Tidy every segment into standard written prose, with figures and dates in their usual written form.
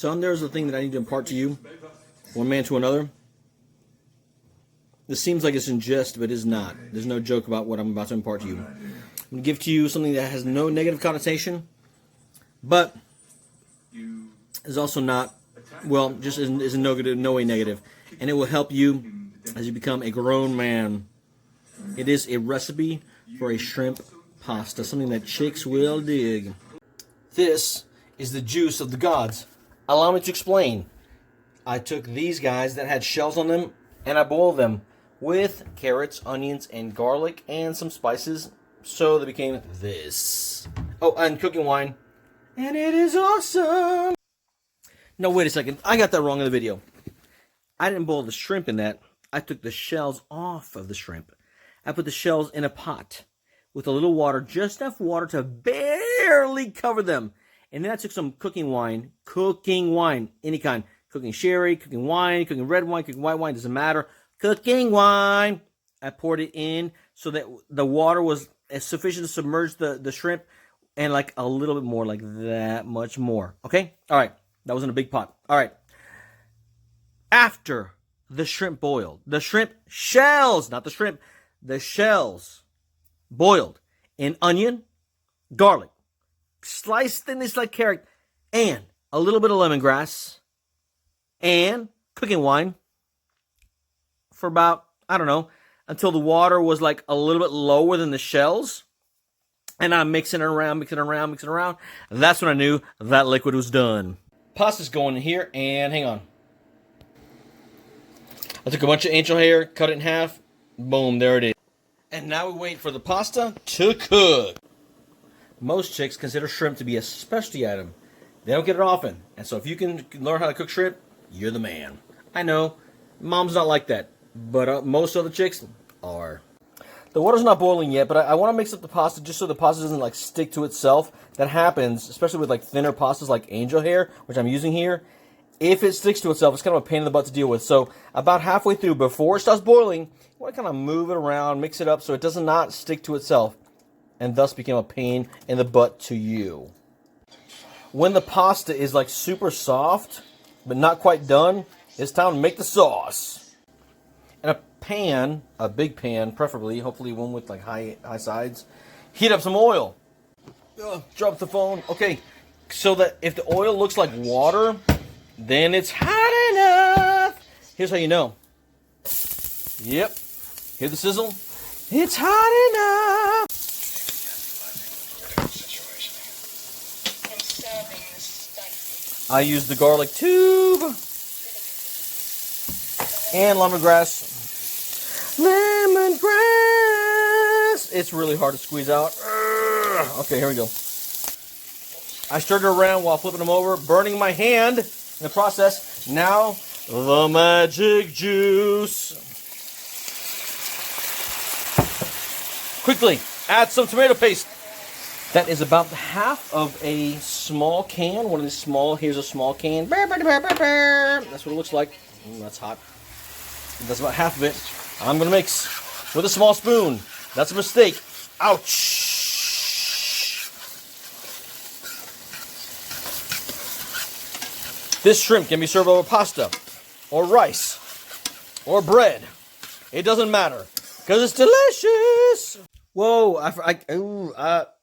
Son, there's a thing that I need to impart to you, one man to another. This seems like it's in jest, but it is not. There's no joke about what I'm about to impart to you. I'm going to give to you something that has no negative connotation, but is also not, well, just is no way negative. And it will help you as you become a grown man. It is a recipe for a shrimp pasta, something that chicks will dig. This is the juice of the gods. Allow me to explain. I took these guys that had shells on them, and I boiled them with carrots, onions, and garlic, and some spices, so they became this. Oh, and cooking wine. And it is awesome! No, wait a second. I got that wrong in the video. I didn't boil the shrimp in that. I took the shells off of the shrimp. I put the shells in a pot with a little water, just enough water to barely cover them. And then I took some cooking wine, any kind. Cooking sherry, cooking wine, cooking red wine, cooking white wine, doesn't matter. Cooking wine. I poured it in so that the water was sufficient to submerge the shrimp, and like a little bit more, like that much more. Okay? All right. That was in a big pot. All right. After the shrimp boiled, the shrimp shells, not the shrimp, the shells boiled in onion, garlic, sliced thinly like carrot, and a little bit of lemongrass, and cooking wine for about, I don't know, until the water was like a little bit lower than the shells. And I'm mixing it around. That's when I knew that liquid was done. Pasta's going in here, and hang on. I took a bunch of angel hair, cut it in half. Boom, there it is. And now we wait for the pasta to cook. Most chicks consider shrimp to be a specialty item. They don't get it often. And so if you can learn how to cook shrimp, you're the man. I know, mom's not like that. But most other chicks are. The water's not boiling yet, but I want to mix up the pasta just so the pasta doesn't like stick to itself. That happens, especially with like thinner pastas like angel hair, which I'm using here. If it sticks to itself, it's kind of a pain in the butt to deal with. So about halfway through, before it starts boiling, you want to kind of move it around, mix it up so it does not stick to itself, and thus become a pain in the butt to you. When the pasta is like super soft, but not quite done, it's time to make the sauce. In a pan, a big pan, preferably, hopefully one with like high sides, heat up some oil. Drop the phone. Okay, so that if the oil looks like water, then it's hot enough. Here's how you know. Yep. Hear the sizzle? It's hot enough. I use the garlic tube and lemongrass. It's really hard to squeeze out. Okay, here we go. I stirred it around while flipping them over, burning my hand in the process. Now, the magic juice. Quickly, add some tomato paste. That is about half of a small can. One of these small, here's a small can. That's what it looks like. That's hot. That's about half of it. I'm going to mix with a small spoon. That's a mistake. Ouch. This shrimp can be served over pasta or rice or bread. It doesn't matter because it's delicious. Whoa,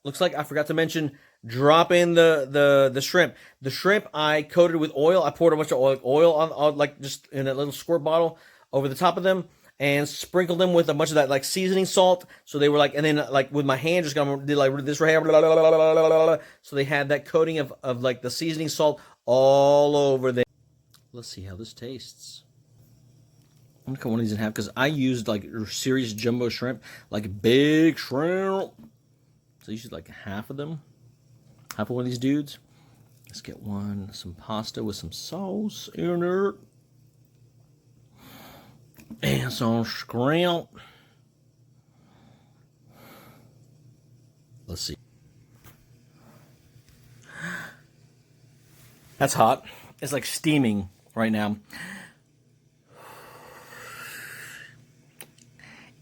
looks like I forgot to mention drop in the shrimp. The shrimp I coated with oil. I poured a bunch of oil on like just in a little squirt bottle over the top of them and sprinkled them with a bunch of that like seasoning salt. So they were like, and then like with my hand just kind of did like this right here. Blah, blah, blah, blah, blah, blah. So they had that coating of like the seasoning salt all over there. Let's see how this tastes. I'm gonna cut one of these in half because I used like serious jumbo shrimp, like big shrimp. So you should like half of them, half of one of these dudes. Let's get some pasta with some sauce in it. And some shrimp. Let's see. That's hot. It's like steaming right now.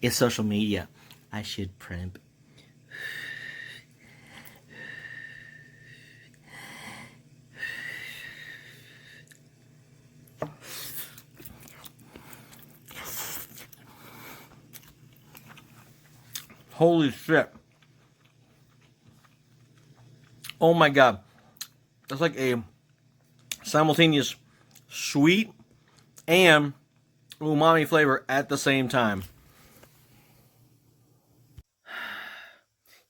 It's social media. I should primp. Holy shit. Oh my God. That's like a simultaneous sweet and umami flavor at the same time.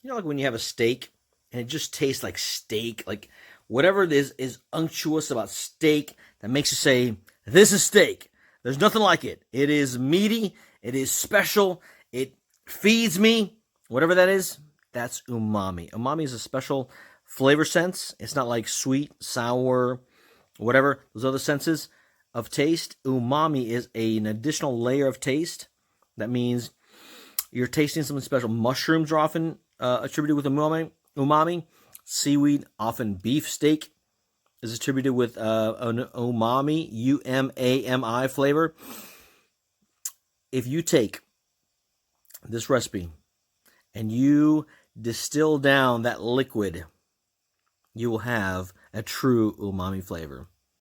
You know, like when you have a steak and it just tastes like steak, like whatever it is unctuous about steak that makes you say, this is steak. There's nothing like it. It is meaty. It is special. It feeds me. Whatever that is, that's umami. Umami is a special flavor sense. It's not like sweet, sour, whatever, those other senses of taste. Umami is an additional layer of taste. That means you're tasting something special. Mushrooms are often attributed with umami. Seaweed, often beef steak, is attributed with an umami, umami flavor. If you take this recipe and you distill down that liquid, you will have a true umami flavor.